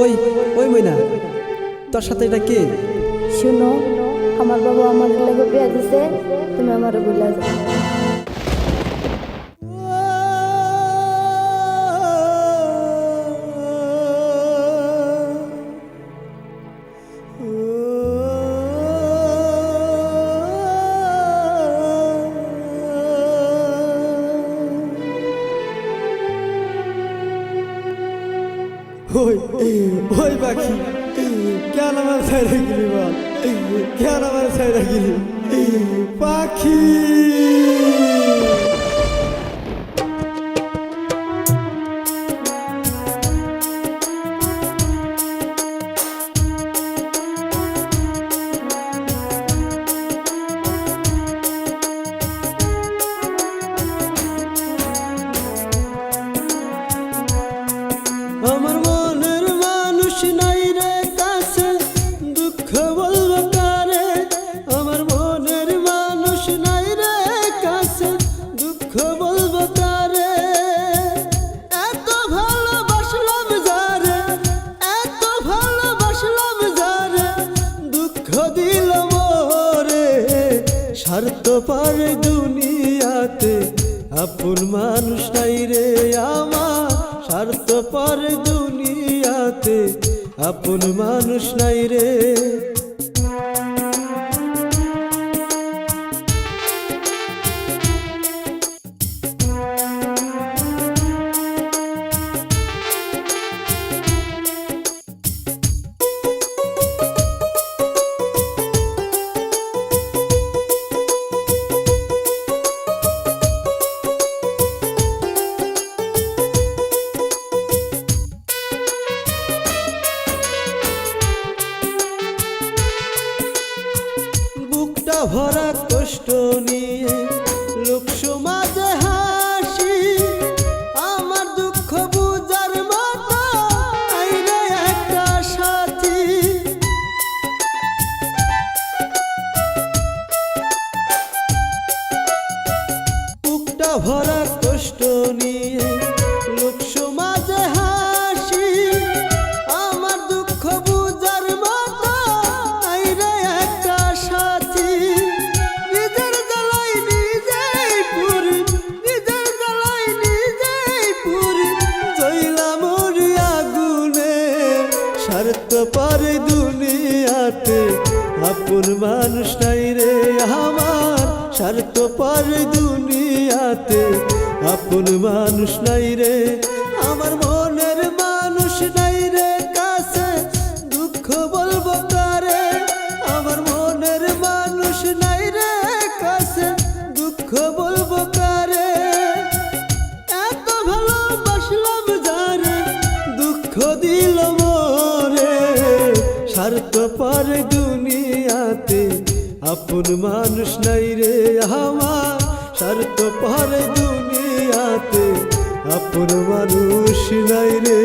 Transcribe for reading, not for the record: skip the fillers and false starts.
ওই ওই মইনা, তোর সাথে এটা কে? শুনো, আমার বাবা আমার লাগে বিয়া দিছে, তুমি আমার বলে যাও। ওই ওই পাখি, কেন আমার ছাইরা গেলি বল, কেন আমার ছাইরা গেলি পাখি? আমার মনের মানুষ নাই রে কাছে, দুঃখ বলবো কারে? আমার মনের মানুষ নাই রে কাছে, দুঃখ বলবো কারে? এত ভালোবাসলাম যারে, এত ভালোবাসলাম যারে, দুঃখ দিল মোরে। স্বার্থ পারে দুনিয়াতে, আপন মানুষ নাই রে আমার। স্বার্থ পারে দুনিয়াতে, আপন মানুষ নাই রে। বুকটা ভরা কষ্ট নিয়ে লোক সমাজে হাসি, আমার দুঃখ বুঝার মতো আইরে একটা সাথী। বুকটা ভরা কষ্ট নিয়ে লোক সমাজে হাসি, আমার দুঃখ বুঝার মতো আইরে একটা সাথী। নিজের জ্বালাই নিজেই পুরি, নিজের জ্বালাই নিজেই পুরি, জ্বলা মরি আগুনে। স্বার্থ পারে দুনিয়াতে, আপন মানুষ নাই রে আমার। স্বার্থ পারে দুনিয়াতে, আপন মানুষ নাই রে। আমার মনের মানুষ নাই রে কাছে, দুঃখ বলবো কারে? আমার মনের মানুষ নাই রে কাছে, দুঃখ বলবো কারে? এত ভালোবাসলাম যারে, দুঃখ দিল মোরে। স্বার্থ পারে দুনিয়াতে, আপন মানুষ নাই রে আমার। স্বার্থ পারে দুনিয়াতে, আপন মানুষ নাই রে।